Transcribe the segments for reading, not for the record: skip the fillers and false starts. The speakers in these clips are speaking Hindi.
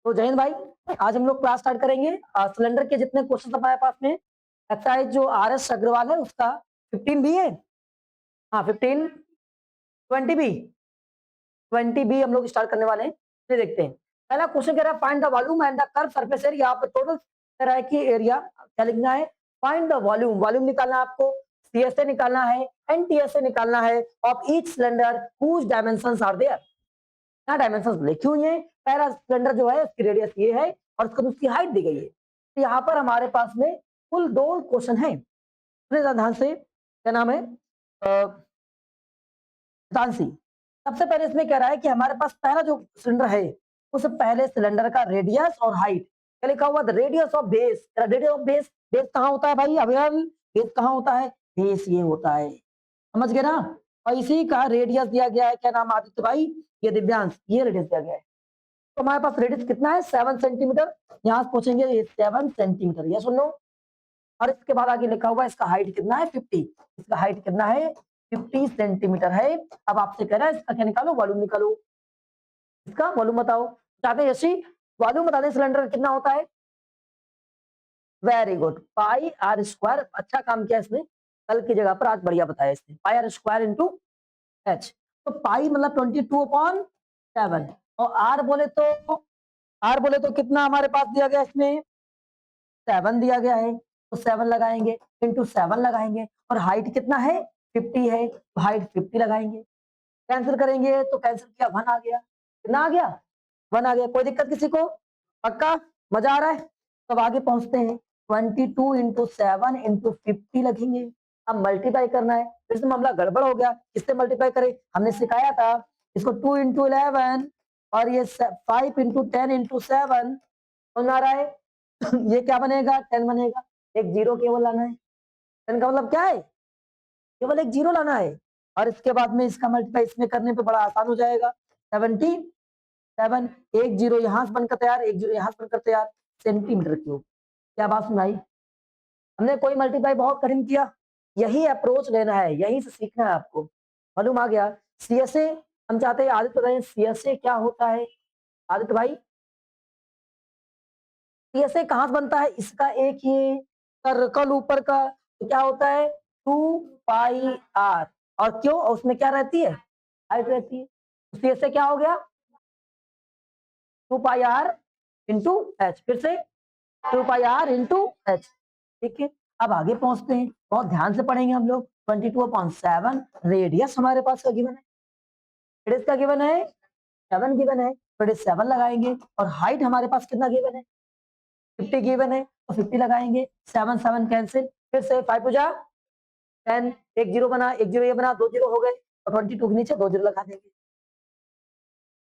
तो जय हिंद भाई। आज हम लोग क्लास स्टार्ट करेंगे। सिलेंडर के जितने क्वेश्चन हमारे पास में एक्सरसाइज जो RS अग्रवाल है उसका 15 भी है। हाँ 15 20 भी 20 भी हम लोग स्टार्ट करने वाले हैं। ये देखते हैं। पहला क्वेश्चन कह रहा है find the volume and the curve surface area. यहाँ पे टोटल कह रहा है कि एरिया क्या लिखना है, फाइंड द वॉल्यूम। वॉल्यूम निकालना है आपको, CSA निकालना है, NTSA निकालना है of each cylinder whose dimensions are there. क्या डायमेंशंस लिखी हुई है। पहला सिलेंडर जो है उसकी रेडियस ये है और उसकी हाइट दी गई है। तो यहाँ पर हमारे पास में कुल 2 क्वेश्चन है। ध्यान से, क्या नाम है, ध्यान। सबसे पहले इसमें कह रहा है कि हमारे पास पहला जो सिलेंडर है उस पहले सिलेंडर का रेडियस और हाइट क्या लिखा हुआ, the radius of base. Radius of base, base कहाँ होता है भाई अभियान, बेस कहाँ होता है, बेस ये होता है, समझ गए ना। और इसी का रेडियस दिया गया है, क्या नाम आदित्य भाई, ये दिव्यांश, ये रेडियस दिया गया है। तो हमारे पास रेडियस कितना है 7 सेंटीमीटर। यहाँ से पूछेंगे ये 7 सेंटीमीटर, ये सुन लो। और इसके बाद आगे लिखा हुआ इसका हाइट कितना है 50, इसका हाइट कितना है 50 सेंटीमीटर है। अब आपसे कह रहा है इसका क्या निकालो, वॉल्यूम निकालो। इसका वॉल्यूम बताओ, चाहते हैं यशी वॉल्यूम बता दें सिलेंडर कितना होता है। Very good, pi are square. अच्छा काम किया इसने, कल की जगह पर आज बढ़िया बताया इसने, पाई आर स्क्वायर इंटू एच। तो पाई मतलब 22/7 और आर बोले तो कितना हमारे पास दिया गया इसमें 7 दिया गया है, तो 7 लगाएंगे इंटू 7 लगाएंगे और हाइट कितना है 50 है, तो हाइट 50 लगाएंगे। कैंसिल करेंगे तो कैंसिल किया 1 आ गया, कितना आ गया 1 आ गया। कोई दिक्कत किसी को, पक्का मजा आ रहा है। तब आगे पहुंचते हैं 22 इंटू 7 इंटू 50 लिखेंगे। अब मल्टीप्लाई करना है, फिर से मामला गड़बड़ हो गया, किससे मल्टीप्लाई करें, हमने सिखाया था इसको 2 इंटू 11 और ये 5 इंटू 10 इंटू 7 आ रहा है। ये क्या बनेगा 10 बनेगा, एक जीरो केवल लाना है। 10 का मतलब क्या है, केवल एक जीरो लाना है। और इसके बाद में इसका मल्टीप्लाई इसमें करने पे बड़ा आसान हो जाएगा। 77, एक जीरो यहाँ से बनकर तैयार, एक जीरो यहाँ से बनकर तैयार, सेंटीमीटर क्यूब। क्या बात सुनाई, हमने कोई मल्टीप्लाई बहुत कठिन किया, यही अप्रोच लेना है, यहीं से सीखना है आपको। मालूम आ गया। CSA हम चाहते हैं आदित्य बताइए CSA क्या होता है, आदित्य भाई CSA कहाँ से बनता है, इसका एक ये सर्कल ऊपर का तो क्या होता है 2πr, और क्यों, और उसमें क्या रहती है, हाइट रहती है। तो CSA क्या हो गया 2πr इंटू एच, फिर से 2πr इंटू एच। ठीक है, अब आगे पहुंचते हैं, बहुत ध्यान से पढ़ेंगे हम लोग। 22/7 रेडियस हमारे पास का गिवन है, रेडियस का गिवन है 7 गिवन है, रेडियस 7 लगाएंगे और हाइट हमारे पास कितना गिवन है 50 गिवन है, तो 50 लगाएंगे, 7 7 कैंसिल, फिर से 5 हो जा 10, एक जीरो बना, एक जीरो ये बना, 2 जीरो हो गए और 22 के नीचे 2 जीरो लगा देंगे।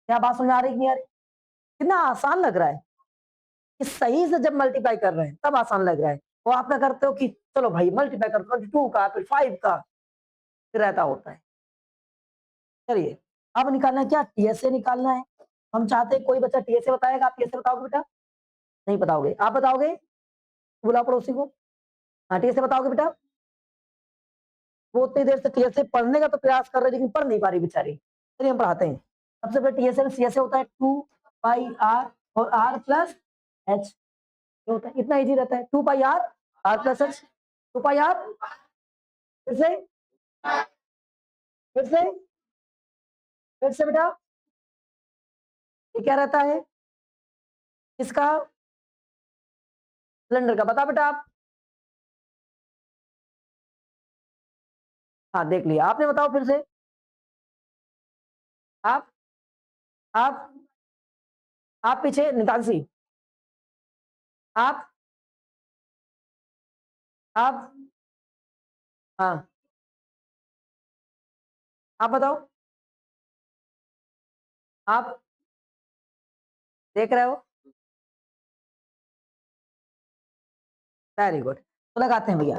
क्या बात समझ आ रही नहीं आ रही, कितना आसान लग रहा है कि सही से जब मल्टीप्लाई कर रहे हैं तब आसान लग रहा है। वो आप क्या करते हो कि चलो भाई मल्टीप्लाई कर 22 का फिर 5 का, फिर रहता होता है। चलिए अब निकालना है क्या, TSA निकालना है। हम चाहते हैं कोई बच्चा TSA बताएगा, आप TSA बताओगे बेटा, नहीं बताओगे, आप बताओगे, बुलाओ पड़ोसी को। हाँ TSA बताओगे बेटा, वो उतनी देर से TSA पढ़ने का तो प्रयास कर रहे लेकिन पढ़ नहीं पा रही बेचारी। चलिए हम पढ़ाते हैं। सबसे पहले TSA में CSA होता है 2πr और r प्लस h होता है, इतना इजी रहता है 2πr r plus h, 2πr, फिर से फिर से फिर से बेटा, ये क्या रहता है इसका सिलेंडर का, बता बेटा आप, हाँ देख लिया आपने, बताओ फिर से आप आप आप पीछे नितांशी, आप आप हाँ आप बताओ, आप देख रहे हो, वेरी गुड। तो लगाते हैं भैया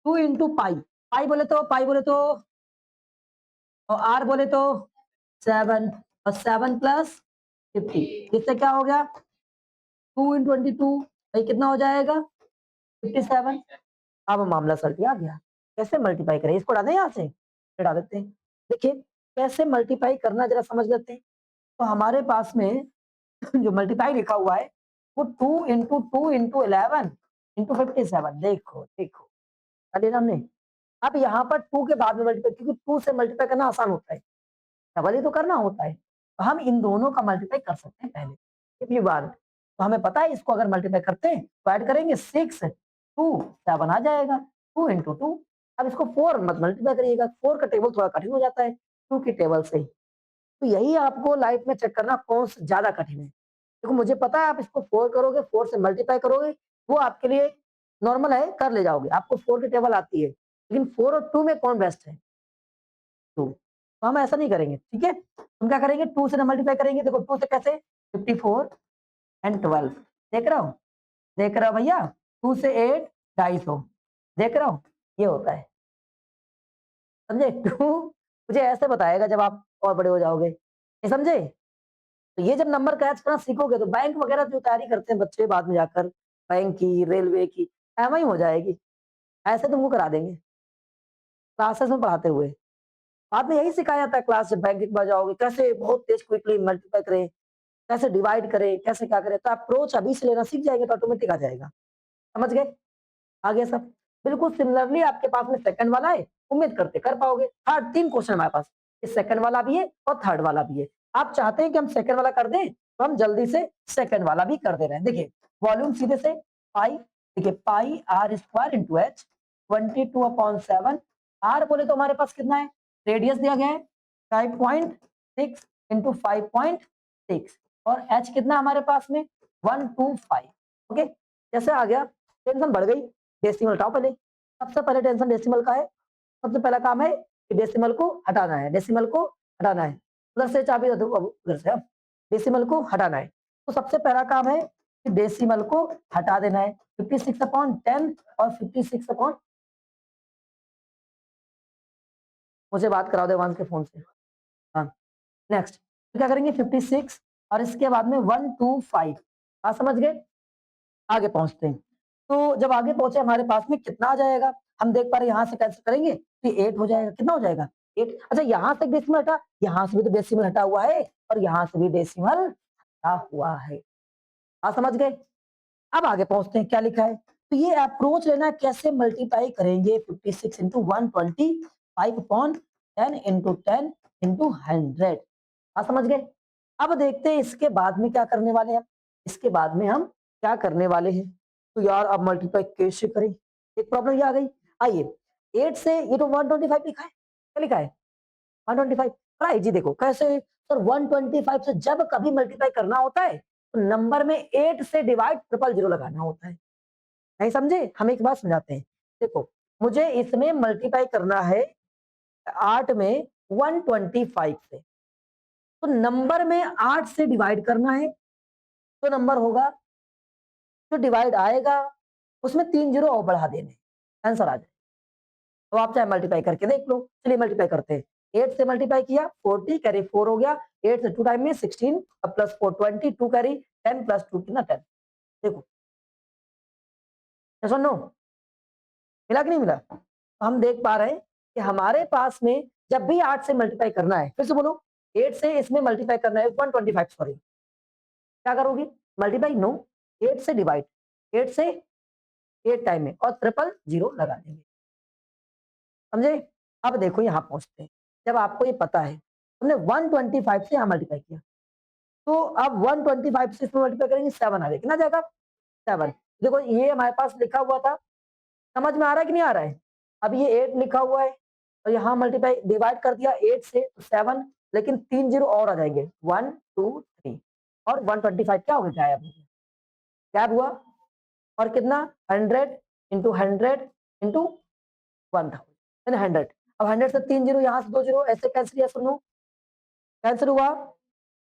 2 इंटू पाई, पाई बोले तो और आर बोले तो 7 और 7 प्लस 50, इससे क्या हो गया 2 इन 22, भाई कितना हो जाएगा 57। अब मामला सल्टी आ गया, कैसे मल्टीप्लाई करें, इसको डालें यहाँ से, हटा देते हैं। देखिए कैसे मल्टीप्लाई करना जरा समझ लेते हैं। तो हमारे पास में जो मल्टीप्लाई लिखा हुआ है वो 2 इंटू 2 इंटू 11 इंटू 57। देखो देखो कर लिया ना हमने। अब यहाँ पर 2 के बाद में मल्टीप्लाई, क्योंकि 2 से मल्टीप्लाई करना आसान होता है, डबल ही तो करना होता है, तो हम इन दोनों का मल्टीप्लाई कर सकते हैं पहले पिछली बार। तो हमें पता है इसको अगर मल्टीप्लाई करते हैं तो ऐड करेंगे 6 2 7 आ जाएगा, 2 इंटू 2। अब इसको 4 मत मल्टीप्लाई करिएगा, 4 का टेबल थोड़ा कठिन हो जाता है 2 की टेबल से। तो यही आपको लाइफ में चेक करना कौन सा ज्यादा कठिन है। देखो मुझे पता है आप इसको 4 करोगे, 4 से मल्टीप्लाई करोगे, वो आपके लिए नॉर्मल है, कर ले जाओगे, आपको 4 की टेबल आती है, लेकिन 4 और 2 में कौन बेस्ट है? 2। तो हम ऐसा नहीं करेंगे, ठीक है? हम क्या करेंगे, 2 से ना मल्टीप्लाई करेंगे। देखो 2 से कैसे, 54 एंड 12। देख रहा हूँ, देख रहा हो भैया, 2 से 8 250, देख रहा हूँ, ये होता है, समझे? 2 मुझे ऐसे बताएगा जब आप और बड़े हो जाओगे, ये समझे? तो ये जब नंबर कैच करना सीखोगे तो बैंक वगैरह जो तैयारी करते हैं बच्चे बाद में जाकर, बैंक की, रेलवे की, एवं ही हो जाएगी, ऐसे तुमको करा देंगे क्लासेस में पढ़ाते हुए। बाद में यही सिखाया जाता है क्लास, जब बैंक में जाओगे कैसे बहुत तेज क्विकली मल्टीप्लाई करें, कैसे डिवाइड करें, कैसे क्या करें। तो अप्रोच अभी से लेना सीख जाएंगे तो ऑटोमेटिक आ जाएगा। समझ गए? आ गया सब? बिल्कुल सिमिलरली आपके पास में सेकंड वाला है, उम्मीद करते कर पाओगे। थर्ड 3 क्वेश्चन हमारे पास, ये सेकंड वाला भी है और थर्ड वाला भी है। आप चाहते हैं कि हम सेकंड वाला कर दें तो हम जल्दी से सेकंड वाला भी कर दे रहे हैं। देखिए वॉल्यूम सीधे से पाई, देखिए pi are square into H 22/7। R बोले तो हमारे पास कितना है, रेडियस दिया गया है 5.6 इंटू 5.6 और एच कितना हमारे पास में 125। ओके, जैसे आ गया टेंशन बढ़ गई, डेसिमल हटाओ पहले। सबसे पहले टेंशन डेसिमल का है, सबसे पहला काम है कि डेसिमल को हटाना है, डेसिमल को हटाना है। उधर से चाबी दो, अब उधर से, अब डेसिमल को हटाना है। तो सबसे पहला काम है कि डेसिमल को हटा देना है। 56/10 और 56 मुझे बात करा दो देवांश के फोन से। हाँ, नेक्स्ट तो क्या करेंगे 56 और इसके बाद में 125। आप समझ गए? आगे पहुंचते हैं। तो जब आगे पहुंचे हमारे पास में कितना आ जाएगा, हम देख पा रहे हैं यहाँ से कैंसिल करेंगे तो 8 हो जाएगा। कितना हो जाएगा 8। अच्छा यहाँ से डेसिमल हटा, यहाँ से भी तो डेसिमल हटा हुआ है और यहाँ से भी डेसिमल हटा हुआ है। आप समझ गए? अब आगे पहुंचते हैं, क्या लिखा है। तो ये अप्रोच लेना कैसे मल्टीप्लाई करेंगे 56 इंटू 125/10 इंटू 10 इंटू 100। आप समझ गए? अब देखते हैं इसके बाद में क्या करने वाले हैं। इसके बाद में हम क्या करने वाले हैं, तो यार अब मल्टीप्लाई कैसे करें, एक प्रॉब्लम ये आ गई। आइए 8 से, ये तो 125 लिखा है, क्या लिखा है 125। बड़ा इजी, देखो कैसे सर 125 से जब कभी मल्टीप्लाई करना होता है तो नंबर में 8 से डिवाइड 000 लगाना होता है। नहीं समझे? हम एक बात समझाते हैं। देखो मुझे इसमें मल्टीप्लाई करना है 8 में 125 से, तो नंबर में 8 से डिवाइड करना है, तो नंबर होगा जो डिवाइड आएगा उसमें 3 जीरो और बढ़ा देने, आंसर आ जाए। तो आप चाहे मल्टीप्लाई करके देख लो। चलिए मल्टीप्लाई करते हैं। 8 से मल्टीप्लाई किया 40 कैरी 4 हो गया, 8 से 2 टाइम में 16 अब प्लस 4 20, 2 कैरी 10 प्लस 2 कितना 10। देखो yes or no? मिला कि नहीं मिला? तो हम देख पा रहे हैं कि हमारे पास में जब भी 8 से मल्टीप्लाई करना है, फिर से बोलो 8 से इसमें मल्टीप्लाई करना है 125, सॉरी क्या करोगी मल्टीप्लाई, नो 8 से डिवाइड, 8 से 8 टाइम में और 000 लगा देंगे। समझे? अब देखो यहाँ पहुंचते हैं। जब आपको ये पता है, हमने 125 से यहाँ मल्टीप्लाई किया, तो अब 125 से इसमें मल्टीप्लाई करेंगे 7 आ जाएगा। कितना जाएगा 7। देखो ये हमारे पास लिखा हुआ था, समझ में आ रहा है कि नहीं आ रहा है? अब ये 8 लिखा हुआ है और यहाँ मल्टीप्लाई डिवाइड कर दिया 8 से तो 7, लेकिन 3 जीरो और आ जाएंगे 1 2 3 और 125 क्या हो गया, गायब हो गया। गायब हुआ और कितना 100 इंटू 100 इंटू 1000 100। अब 100 से 3 जीरो, यहाँ से 2 जीरो, ऐसे कैंसिल, या सुनो कैंसिल हुआ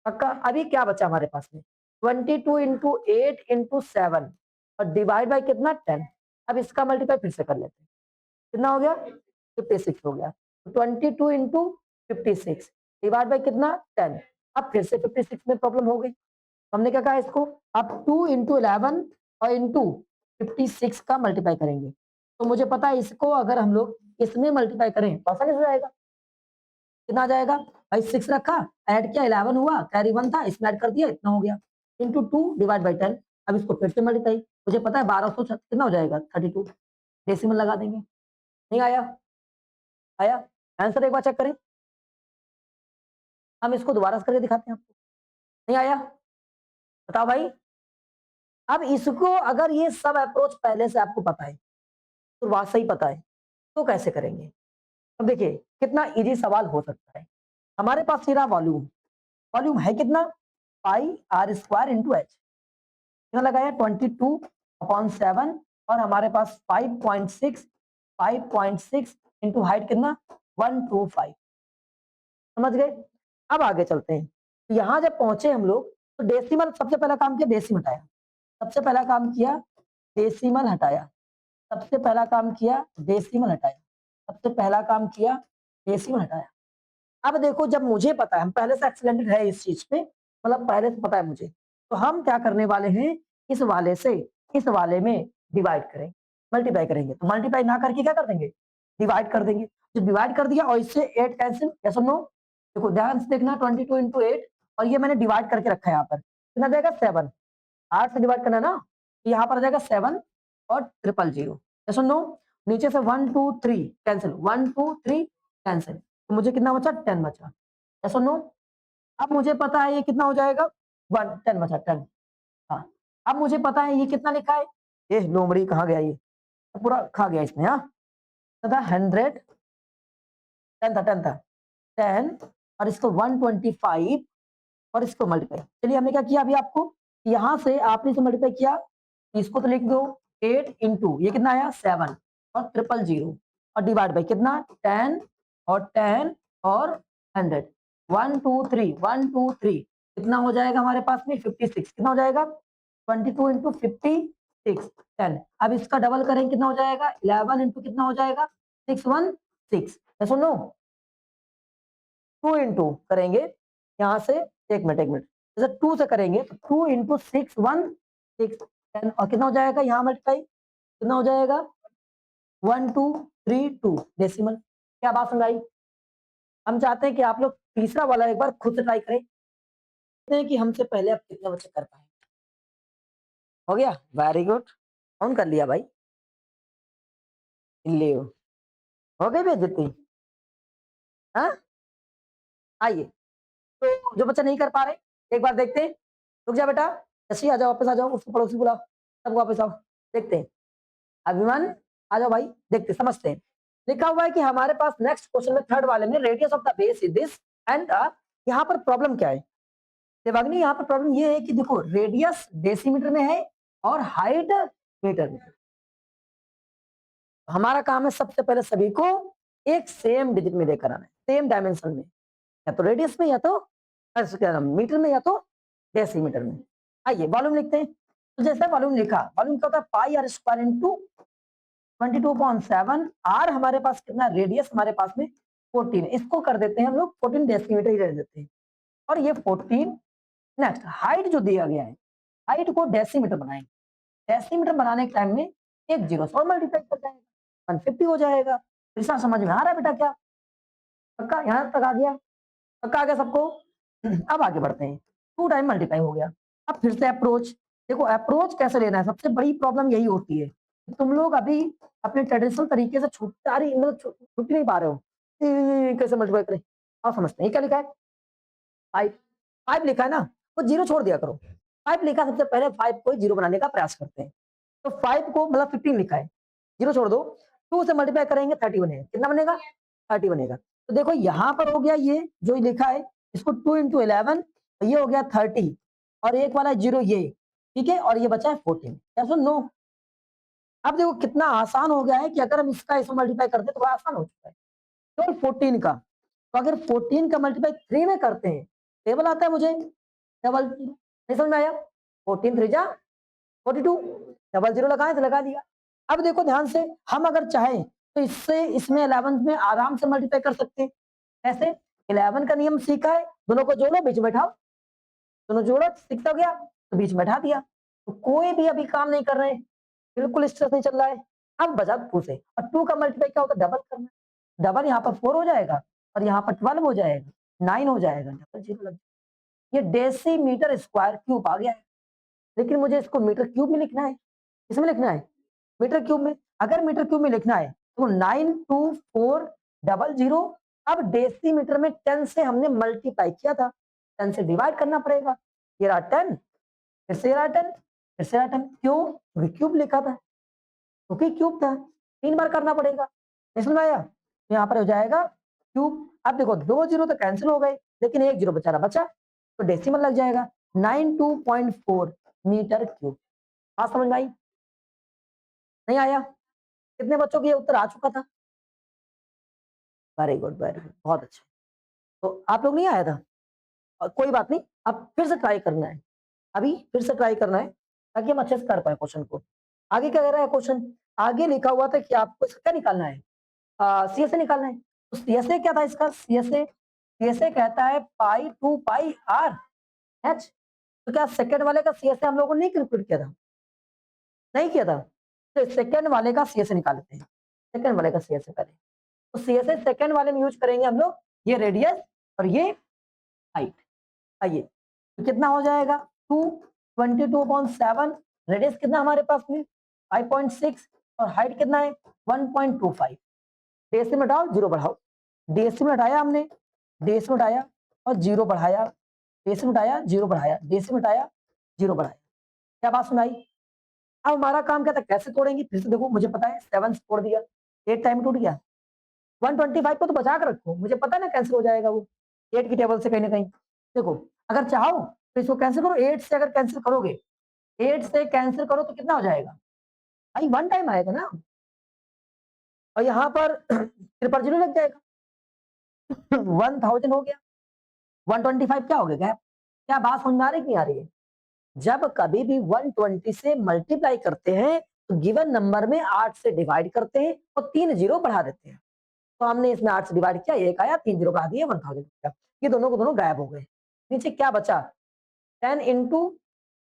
पक्का। अभी क्या बचा हमारे पास में 22 इंटू 8 इंटू 7 और डिवाइड बाई कितना 10। अब इसका मल्टीप्लाई फिर से कर लेते हैं, कितना हो गया 56 हो गया। 22 इंटू 56 डिवाइड बाई कितना 10। अब फिर से 56 में प्रॉब्लम हो गई, हमने क्या कहा इसको अब 2 इंटू 11 और इंटू 56 का मल्टीप्लाई करेंगे। तो मुझे पता है इसको अगर हम लोग इसमें मल्टीप्लाई करें तो आसानी से जाएगा। कितना आ जाएगा भाई 6 रखा, ऐड किया 11 हुआ, कैरी 1 था, इसमें ऐड कर दिया, इतना हो गया। Into 2 divide by 10। अब इसको फिर से मल्टीप्लाई, मुझे पता है 1200 कितना हो जाएगा 32, डेसिमल लगा देंगे। नहीं आया? आया? आंसर एक बार चेक करें। हम इसको दोबारा से करके दिखाते हैं आपको। नहीं आया? बताओ भाई। अब इसको अगर ये सब अप्रोच पहले से आपको पता है, तो वास्तव ही पता है, तो कैसे करेंगे? अब देखिए कितना इजी सवाल हो सकता है। हमारे पास ये रहा वॉल्यूम, वॉल्यूम है कितना? पाई आर स्क्वायर इंटू एच। कितना लगाया? 22/7 और हमारे पास 5.6 इंटू हाइट कितना? 125। समझ गए? अब आगे चलते हैं। तो यहां जब पहुंचे हम लोग, तो डेसिमल सबसे पहला काम किया, डेसिमल हटाया। सबसे पहला काम किया डेसिमल हटाया। सबसे पहला काम किया डेसिमल हटाया। सबसे पहला काम किया डेसिमल हटाया। अब देखो जब मुझे पता है, हम पहले से एक्सीलेंटेड है इस चीज पे, मतलब पहले से पता है मुझे, तो हम क्या करने वाले हैं, इस वाले से इस वाले में डिवाइड करेंगे, मल्टीप्लाई करेंगे। तो मल्टीप्लाई ना करके क्या कर देंगे? डिवाइड कर देंगे। जो डिवाइड कर दिया और इससे 8 कैंसिल, यस और नो? देखो ध्यान से देखना, 22 इंटू 8 और ये मैंने डिवाइड करके रखा है यहाँ पर, कितना जाएगा? 7। 8 से डिवाइड करना है ना, तो यहाँ पर आ जाएगा 7 और 000। यस और नो? नीचे से 1 2 3 कैंसिल, 1 2 3 कैंसिल, तो मुझे कितना बचा? 10 बचा। यस और नो? अब मुझे पता है ये कितना हो जाएगा? 1 10 बचा, 10। हाँ, अब मुझे पता है ये कितना लिखा है, ये लोमड़ी कहाँ गया, ये पूरा खा गया इसने। हाँ, 100, 10 था 10 और इसको 125 और इसको मल्टीप्लाई। चलिए हमने क्या किया अभी आपको, यहां से आपने इसे मल्टीप्लाई किया, इसको तो लिख दो 8 इंटू ये कितना आया? 7 और 000 और डिवाइड बाई कितना? 10 और 10 और 100। 1 2 3 1 2 3 कितना हो जाएगा हमारे पास में? 56। कितना हो जाएगा? 22 इंटू 56 10। अब इसका डबल करेंगे, कितना हो जाएगा? 11 इंटू कितना हो जाएगा? 616। सुनो 2 इंटू करेंगे यहाँ से, एक मिनट, जैसे 2 से करेंगे तो 2 इंटू 616 10 और कितना हो जाएगा यहाँ मल्टीप्लाई? कितना हो जाएगा? 1232 डेसिमल। क्या बात समझ आई? हम चाहते हैं कि आप लोग तीसरा वाला एक बार खुद से ट्राई करें, देखते हैं कि हमसे पहले आप कितने बच्चे कर पाए। हो गया? वेरी गुड, ऑन कर लिया भाई। लियो, हो गई बेइज्जती? हाँ, आइए। तो जो बच्चा नहीं कर पा रहे एक बार देखते हैं। रुक जा बेटा, जैसे आ जाओ, वापस आ जाओ, उसको पड़ोसी बुलाओ, सब वापस आओ। देखते हैं अभिमान, आ जाओ भाई, देखते समझते हैं। लिखा हुआ है कि हमारे पास नेक्स्ट क्वेश्चन में थर्ड वाले में radius of the base is this and यहाँ पर प्रॉब्लम क्या है देवाग्नि? यहाँ पर प्रॉब्लम ये है कि देखो रेडियस डेसीमीटर में है और हाइट मीटर में। हमारा काम है सबसे पहले सभी को एक सेम डिजिट में लेकर आना है, सेम डायमेंशन में, या तो रेडियस में या तो क्या नाम मीटर में या तो डेसीमीटर में। आइए वॉल्यूम लिखते हैं। तो जैसे वॉल्यूम लिखा, वॉल्यूम क्या होता है? पाई आर स्क्वायर इंटू 22/7। आर हमारे पास कितना? रेडियस हमारे पास में 14, इसको कर देते हैं हम लोग 14 डेसीमीटर ही रह देते हैं। और ये 14, नेक्स्ट हाइट जो दिया गया है, हाइट को डेसीमीटर बनाएंगे। डेसीमीटर बनाने के टाइम में एक जीरो से और मल्टीप्लाई कर जाएगा, 150 हो जाएगा। ऐसा समझ में आ रहा है बेटा? क्या पक्का यहाँ तक आ गया? पक्का आ गया सबको? अब आगे बढ़ते हैं। 2 टाइम मल्टीप्लाई हो गया। अब फिर से अप्रोच, देखो अप्रोच कैसे लेना है, सबसे बड़ी प्रॉब्लम यही होती है। तुम लोग अभी अपने ट्रेडिशनल तरीके से छुटकारी मतलब छुट नहीं पा रहे हो, कैसे मल्टीप्लाई करें? आप समझते हैं क्या लिखा है? 5 5 लिखा है ना, वो जीरो छोड़ दिया करो। 5 लिखा, सबसे पहले 5 को जीरो बनाने का प्रयास करते हैं। तो 5 को मतलब 15 लिखा है, जीरो छोड़ दो, 2 से मल्टीप्लाई करेंगे 30 बनेगा। कितना बनेगा? 30 बनेगा। तो देखो यहाँ पर हो गया ये जो लिखा है, इसको 2 इंटू 11, ये हो गया 30 और एक वाला जीरो ये, ठीक है, और ये बचा है 14। क्या सुन नो? अब देखो कितना आसान हो गया है कि अगर हम इसका इसमें मल्टीप्लाई करते तो बड़ा आसान हो चुका है। केवल 14 का, तो अगर 14 का मल्टीप्लाई 3 में करते हैं, टेबल आता है मुझे डबल, नहीं समझ में आया? 14 3 जा 42, डबल जीरो लगाए तो लगा दिया। अब देखो ध्यान से, हम अगर चाहें तो इससे इसमें 11 में आराम से मल्टीप्लाई कर सकते हैं। ऐसे 11 का नियम सीखा है, दोनों को जोड़ो बीच में बैठाओ, दोनों जोड़ो 6 हो गया तो बीच में बैठा दिया। तो कोई भी अभी काम नहीं कर रहे हैं, बिल्कुल स्ट्रेस नहीं चल रहा है। अब बचा 2 से, और 2 का मल्टीप्लाई क्या होता है? डबल करना। डबल यहाँ पर 4 हो जाएगा और यहाँ पर 12 हो जाएगा, 9 हो जाएगा, डबल जीरो लग, ये डेसीमीटर स्क्वायर क्यूब आ गया है। लेकिन मुझे इसको मीटर क्यूब में लिखना है। किसमें लिखना है? मीटर क्यूब में। अगर मीटर क्यूब में लिखना है तो 92400, अब डेसीमीटर में 10 से हमने मल्टीप्लाई किया था, 10 से डिवाइड करना पड़ेगा। ये रहा 10, फिर से रहा 10, फिर से रहा 10। क्यों? क्योंकि क्यूब लिखा था, क्योंकि क्यूब था, 3 बार करना पड़ेगा। समझ में आया? तो यहाँ पर हो जाएगा क्यूब। अब देखो 2 जीरो तो कैंसिल हो गए, लेकिन 1 जीरो बेचारा बचा, तो डेसिमल लग जाएगा। 92.4 मीटर क्यूब। बात समझ में आई? नहीं आया? कितने बच्चों को ये उत्तर आ चुका था? वेरी गुड, वेरी गुड, बहुत अच्छा। तो आप लोग नहीं आया था? कोई बात नहीं, अब फिर से ट्राई करना है, अभी फिर से ट्राई करना है ताकि हम अच्छे से कर पाए क्वेश्चन को। आगे क्या कह रहा है क्वेश्चन? आगे लिखा हुआ था कि आपको इसका क्या निकालना है, सीएसए निकालना है। तो सीएसए क्या था इसका? सीएसए सीएसए कहता है पाई 2 पाई आर एच। तो क्या सेकंड वाले का सीएसए हम लोगों ने नहीं कैलकुलेट किया था? नहीं किया था? तो सेकंड वाले का सीएसए निकाल लेते हैं। सेकंड वाले का सीएसए करें, तो सीएसए सेकंड वाले में यूज करेंगे हम लोग, ये रेडियस और ये हाइट। आइए, तो कितना हो जाएगा? 222.7। रेडियस कितना हमारे पास में? 5.6। और हाइट कितना है? 1.25। डेसी में डाल, जीरो बढ़ाओ। डेसी में हटाया हमने, डेसी में हटाया और जीरो बढ़ाया, डेसी में हटाया, जीरो बढ़ाया, डेसी में हटाया, जीरो बढ़ाया। क्या बात सुनाई? अब हमारा काम क्या था, कैसे तोड़ेंगे? फिर से देखो, मुझे पता है 7 से तोड़ दिया, 8 टाइम टूट गया। 125 को तो बचा कर रखो, मुझे पता है ना कैंसिल हो जाएगा वो 8 की टेबल से कहीं ना कहीं। देखो, अगर चाहो तो इसको कैंसिल करो, 8 से अगर कैंसिल करोगे, 8 से कैंसिल करो तो कितना हो जाएगा भाई? 1 टाइम आएगा ना, और यहाँ पर ट्रिपल जीरो लग जाएगा। 1000 हो गया, 125 क्या हो गया गैप? क्या बात समझ में आ रही है कि नहीं आ रही है? जब कभी भी 120 से मल्टीप्लाई करते हैं तो गिवन नंबर में 8 से डिवाइड करते हैं और 3 जीरो बढ़ा देते हैं। तो हमने इसमें 8 से डिवाइड किया, 1 आया, 3 जीरो बढ़ा दिए, 1000। ये दोनों को दोनों गायब हो गए। नीचे क्या बचा? 10 इंटू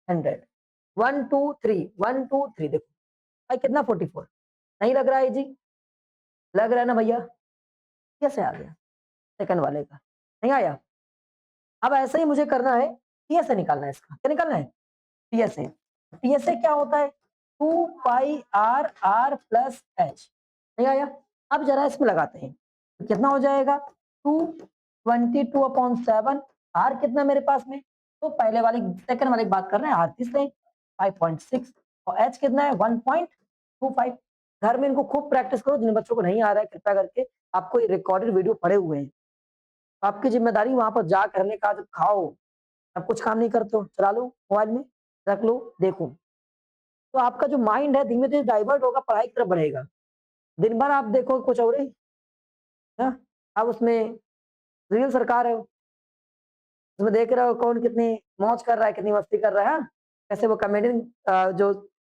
100, 123 देखो भाई कितना 44। नहीं लग रहा है जी? लग रहा है ना भैया? कैसे आ गया सेकंड वाले का? नहीं आया? अब ऐसे ही मुझे करना है, टीएसए निकालना है। इसका क्या निकालना है? टीएसए। टीएसए क्या होता है? 2 pi are are plus H. नहीं आया? अब जरा इसमें लगाते हैं, तो कितना हो जाएगा? 222/7। आर कितना मेरे पास में? तो पहले वाली सेकंड वाली बात कर रहे हैं, आर किस रहे 5.6, और एच कितना है? 1.25। घर में इनको खूब प्रैक्टिस करो, जिन बच्चों को नहीं आ रहा है कृपया करके, आपको ये रिकॉर्डेड वीडियो पड़े हुए हैं, आपकी जिम्मेदारी वहां पर जा करने का, जब खाओ, अब कुछ काम नहीं करते हो, चला लो मोबाइल में, रख लो, देखो, तो आपका जो माइंड है धीमे धीरे डाइवर्ट होगा, पढ़ाई की तरफ बढ़ेगा। दिन भर आप देखो कुछ और ही, हाँ? अब उसमें रियल सरकार है, उसमें देख रहे हो कौन कितनी मौज कर रहा है, कितनी मस्ती कर रहा है, हाँ? कैसे वो कॉमेडियन, जो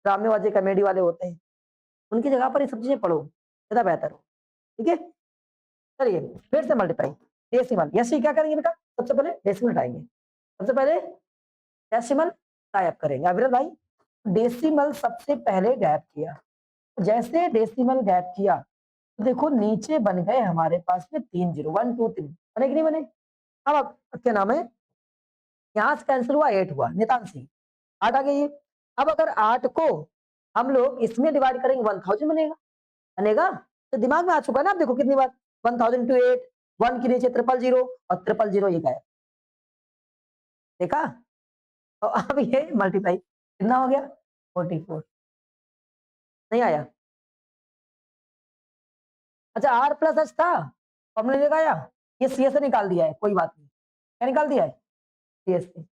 ड्रामेबाजी कॉमेडी वाले होते हैं, उनकी जगह पर ये सब चीजें पढ़ो, ज्यादा बेहतर हो। ठीक है, चलिए फिर से मल्टीप्लाई, डेसिमल। यस, क्या करेंगे बेटा? सबसे पहले डेसिमल हटाएंगे, सबसे पहले डेसिमल गायब करेंगे। अविरल भाई, डेसिमल सबसे पहले गायब किया, जैसे डेसिमल गायब किया तो देखो नीचे बन गए हमारे पास में 3 जीरो, 1 2 3 बने कि नहीं बने? अब क्या नाम है, यहाँ से कैंसिल हुआ, 8 हुआ, नितांशी 8 आ गई है। अब अगर 8 को हम लोग इसमें डिवाइड करेंगे 1000 बनेगा, बनेगा? तो दिमाग में आ चुका है ना? आप देखो कितनी बार 1000 टू 8, 1 के नीचे 000 और 000 ये गायब, देखा? तो अब ये मल्टीप्लाई कितना हो गया? 44। नहीं आया? अच्छा, आर प्लस एच था, हमने लगाया, ये सी से निकाल दिया है, कोई बात नहीं। क्या निकाल दिया है? सी से।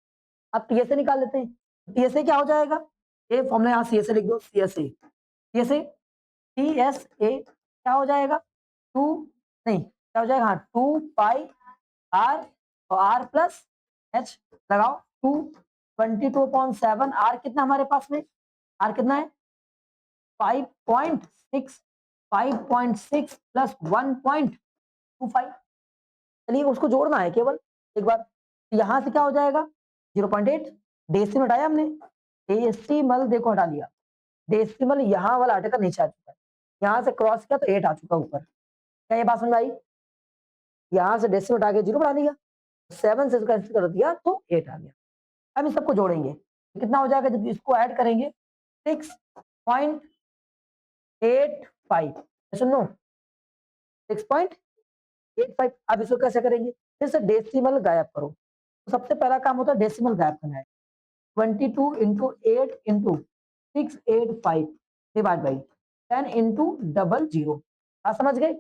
अब टी से निकाल लेते हैं, टी से क्या हो जाएगा? ए फॉर्मूला यहाँ सी से लिख दो, सी से टी से टी एस ए क्या हो जाएगा? 2, नहीं क्या हो जाएगा? हाँ, 2 पाई आर और आर प्लस एच लगाओ, 222.7। आर कितना हमारे पास में? आर कितना है? 5.6, 5.6 प्लस 1.25। चलिए उसको जोड़ना है केवल एक बार, यहां से क्या हो जाएगा? 0.8। डेसिमल हटाया हमने, डेसिमल देखो हटा लिया, डेसिमल यहाँ वाला हटेगा, नीचे आ चुका है, यहाँ से क्रॉस किया तो 8 आ चुका ऊपर। क्या ये बात समझ आई? यहाँ से डेसिमल हटा के 0 बढ़ा दिया, 7 से कैंसिल कर दिया तो 8 आ गया। अब इन सबको जोड़ेंगे, कितना हो जाएगा जब इसको ऐड करेंगे 6.85। सुन लो 6.85। अब इसको कैसे करेंगे, फिर से डेसिमल गायब करो। तो सबसे पहला काम होता है डेसिमल गायब करना है। 22 into 8 into 685 divide by 10 into 00। हाँ समझ गए।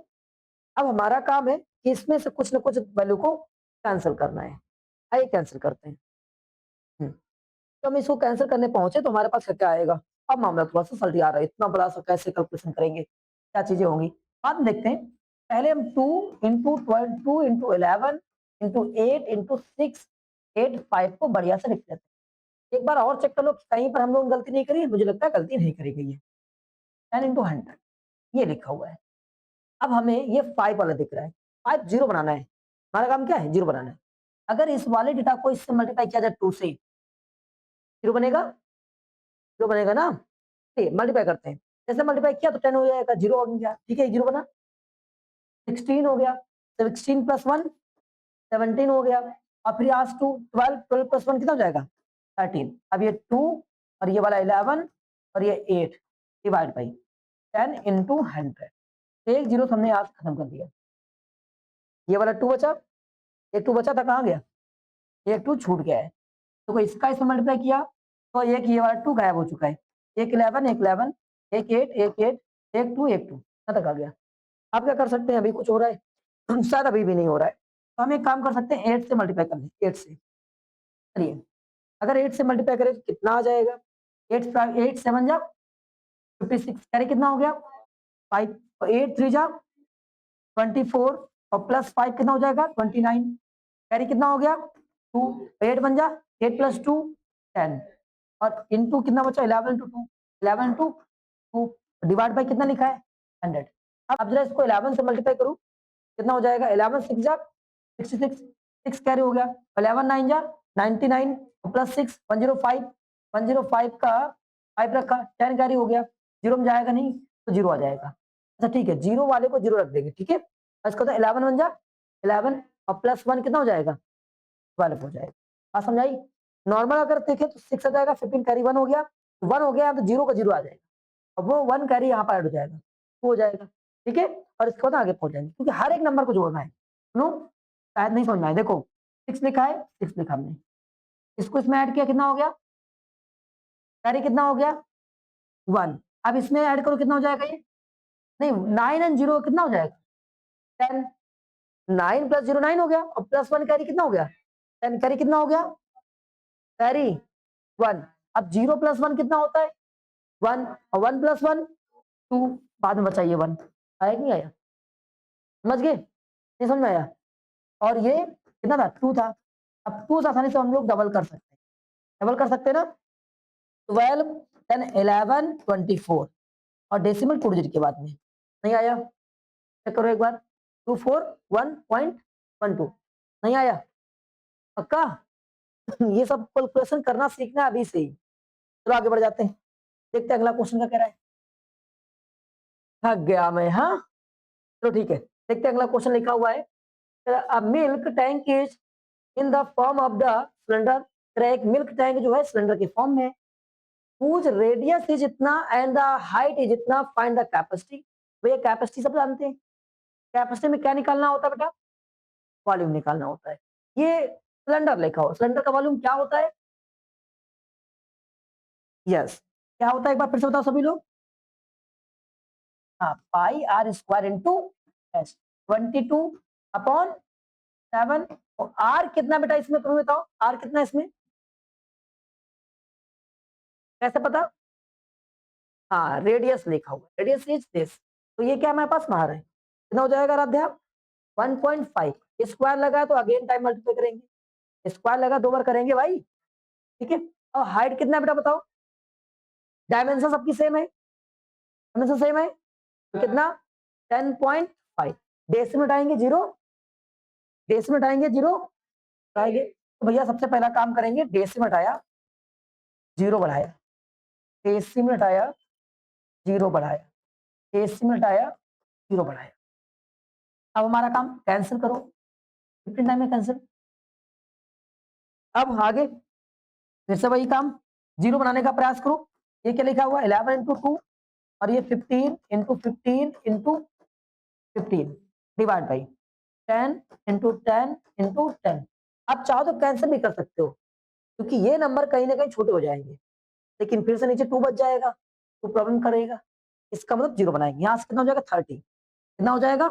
अब हमारा काम है कि इसमें से कुछ ना कुछ वैल्यू को कैंसिल करना है। आइए कैंसिल करते हैं। तो हम इसको कैंसिल करने पहुंचे तो हमारे पास क्या आएगा। अब मामला थोड़ा सा जल्दी आ रहा है, इतना बड़ा सा कैसे कैलकुलेशन करेंगे, क्या चीजें होंगी बाद में देखते हैं। पहले हम 2 इंटू 12 2 इंटू 11 इंटू 8 इंटू 685 को बढ़िया से लिख लेते हैं। एक बार और चेक कर लो कहीं पर हम लोग गलती नहीं करी। मुझे लगता है गलती नहीं करी गई है। 10 इंटू 100 ये लिखा हुआ है। अब हमें ये 5 वाला दिख रहा है, 5 जीरो बनाना है। हमारा काम क्या है, जीरो बनाना है। अगर इस वाले डेटा को इससे मल्टीप्लाई किया जाए 2 से, जीरो बनेगा, जीरो बनेगा ना। मल्टीप्लाई करते हैं, जैसे मल्टीप्लाई किया तो 10 हो जाएगा, जीरो हो गया, ठीक है जीरो बना। 16 हो गया, 16 प्लस 1 17 हो गया। और फिर आज 2 12 12 प्लस 1 कितना हो जाएगा 13। अब ये 2 और ये वाला 11 और ये 8 डिवाइड बाई 10 इंटू 100। एक जीरो हमने आज खत्म कर दिया। ये वाला 2 बचा, एक 2 बचा था कहाँ गया, एक 2 छूट गया है। तो कोई इसका इसमें मल्टीप्लाई किया तो एक ये वाला 2 गायब हो चुका है। एक 11 एक 11 एक 8 एक 8 एक 2 एक 2 यहाँ तक आ गया। आप क्या कर सकते हैं, अभी कुछ हो रहा है शायद अभी भी नहीं हो रहा है। तो हम एक काम कर सकते हैं 8 से मल्टीप्लाई कर लें, 8 से। चलिए अगर 8 से मल्टीप्लाई करें तो कितना आ जाएगा, 8 7 जा 56 कैरी कितना हो गया 5 और 8 3 जा 24 और प्लस 5 कितना हो जाएगा 29 कैरी कितना हो गया 2 8 बन जा 8 प्लस 2 10 और इनटू कितना बचा 11 इंटू 2 11 इंटू 2 डिवाइड बाई कितना लिखा है 100। अब जरा इसको 11 से मल्टीप्लाई करूं कितना हो जाएगा 11 6 जा 66 6 कैरी हो गया 11 9 जा 99 प्लस 6 105 105 का 5 रखा 10 कैरी हो गया, जीरो में जाएगा नहीं तो जीरो आ जाएगा। अच्छा ठीक है जीरो वाले को जीरो रख देंगे, ठीक है। इसका तो 11 बन जा 11 और प्लस 1 कितना हो जाएगा 12 हो जाएगा। बात समझाई। नॉर्मल अगर देखें तो 6 आ जाएगा 15 कैरी 1 हो गया, 1 हो गया तो जीरो का जीरो आ जाएगा और वो 1 कैरी यहाँ पर ऐड हो जाएगा, हो जाएगा, ठीक है। और इसके बाद आगे पहुंच जाएंगे क्योंकि हर एक नंबर को जोड़ना है। सुनो शायद नहीं समझ में आए, देखो 6 लिखा है 6 लिखा हमने, इसको इसमें ऐड किया कितना हो गया कैरी कितना हो गया 1। अब इसमें ऐड करो कितना हो जाएगा ये, नहीं 9 एंड 0 कितना हो जाएगा 10। 9 प्लस 0 9 हो गया और प्लस 1 कैरी कितना हो गया 10 कैरी कितना हो गया कैरी 1। अब 0 प्लस 1 कितना होता है 1 और 1 प्लस 1 2 बाद में बचा ये 1। आया कि नहीं आया, समझ गए नहीं समझ में आया। और ये कितना था 2 था। अब 2 आसानी से हम लोग डबल कर सकते हैं, डबल कर सकते हैं ना 12 10 11 24 और डेसिमल 2 डिजिट के बाद में नहीं आया, चेक करो एक बार 241.12 नहीं आया पक्का ये सब कैलकुलेशन करना सीखना अभी से ही। चलो आगे बढ़ जाते हैं, देखते हैं अगला क्वेश्चन का कह रहा है। थक गया मैं, हाँ चलो ठीक है देखते हैं अगला क्वेश्चन लिखा हुआ है। Milk tank is in the form of the cylinder. एक मिल्क टैंक जो है सिलेंडर के फॉर्म में, whose radius is इतना and the height is इतना, find the capacity। भैया कैपेसिटी सब जानते हैं, कैपेसिटी में क्या निकालना होता है बेटा वॉल्यूम निकालना होता है। ये सिलेंडर लिखा हो, सिलेंडर का वॉल्यूम क्या होता है, यस क्या होता है एक बार फिर से बताओ सभी लोग। हाँ pi are square into S 22 upon 7। और आर कितना बेटा इसमें तुम्हें बताओ आर कितना इसमें कैसे पता, हाँ रेडियस लिखा हुआ रेडियस इज दिस। तो ये क्या हमारे पास बाहर है कितना हो जाएगा राध्या 1.5। स्क्वायर लगा तो अगेन टाइम मल्टीप्लाई करेंगे, स्क्वायर लगा 2 बार करेंगे भाई, ठीक है। और हाइट कितना बेटा बताओ, डायमेंशन सबकी सेम है, डायमेंशन सेम है तो कितना 10.5। डेसिमल में हटाएंगे जीरो, डेसिमल में हटाएंगे जीरो हटाएंगे तो भैया सबसे पहला काम करेंगे डेसिमल हटाया जीरो बढ़ाया, डेसिमल हटाया जीरो बढ़ाया, डेसिमल हटाया जीरो बढ़ाया। अब हमारा काम कैंसिल करो 15 टाइम में कैंसिल। अब आगे फिर से वही काम जीरो बनाने का प्रयास करो। ये क्या लिखा हुआ है 11 इंटू 2 और ये 15 into 15 into 15 divide by 10 into 10 into 10। आप चाहो तो कैंसिल भी कर सकते हो क्योंकि ये नंबर कहीं ना कहीं छोटे हो जाएंगे, लेकिन फिर से नीचे 2 बच जाएगा तो प्रॉब्लम करेगा। इसका मतलब जीरो बनाएंगे। यहाँ से कितना हो जाएगा 30, कितना हो जाएगा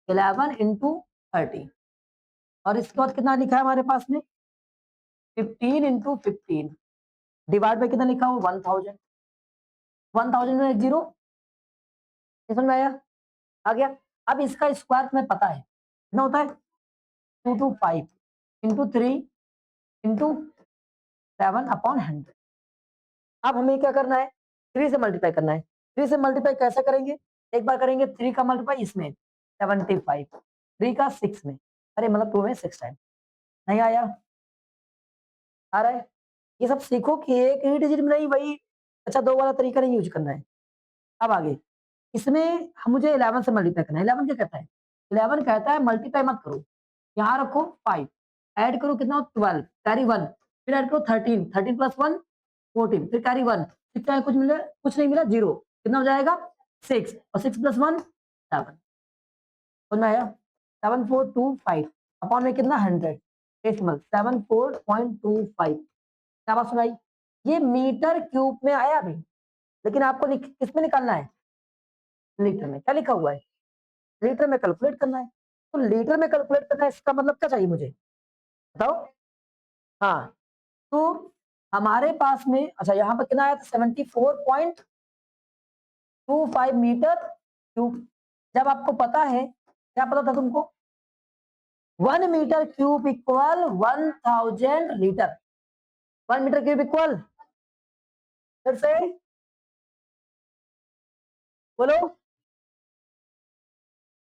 11 इंटू 30 और इसके बाद कितना लिखा है हमारे पास में 15 इंटू 15 डिवाइड बाई कितना लिखा हुआ 1000। 1000 में जीरो, समझ में आया? आ गया। अब इसका स्क्वायर तुम्हें पता है कितना होता है 225 इंटू 3 इंटू 7/100। अब हमें क्या करना है 3 से मल्टीप्लाई करना है। 3 से मल्टीप्लाई कैसे करेंगे? एक बार करेंगे 3 का मल्टीप्लाई इसमें 75, 3 का 6 में, अरे मतलब 2 में 6 टाइम। नहीं आया? आ रहा है? ये सब सीखो कि एक ही डिजिट में नहीं वही अच्छा 2 वाला तरीका नहीं यूज करना है। अब आगे इसमें हम मुझे 11 से मल्टीप्लाई करना है। 11 क्या कहता है? 11 कहता है मल्टीप्लाई मत करो, यहाँ रखो 5, ऐड करो कितना 12, कैरी 1, फिर ऐड करो 13, 13 प्लस 1 14, फिर कैरी 1, कितना कुछ मिला? कुछ नहीं मिला, जीरो। कितना हो जाएगा 6 और 6 प्लस 1 7। समझ में आया? 7425 अपॉन में कितना 100 डेसिमल 74.25। क्या बात सुनाई? ये मीटर क्यूब में आया अभी, लेकिन आपको किस में निकालना है? लीटर में। क्या लिखा हुआ है? लीटर में कैलकुलेट करना है। तो लीटर में कैलकुलेट करना है, इसका मतलब क्या चाहिए मुझे बताओ? हाँ, तो हमारे पास में अच्छा यहाँ पर कितना आया था 74.25 मीटर क्यूब। जब आपको पता है, क्या पता था तुमको 1 metre cube equal 1000 litre. 1 metre cube equal, फिर से बोलो,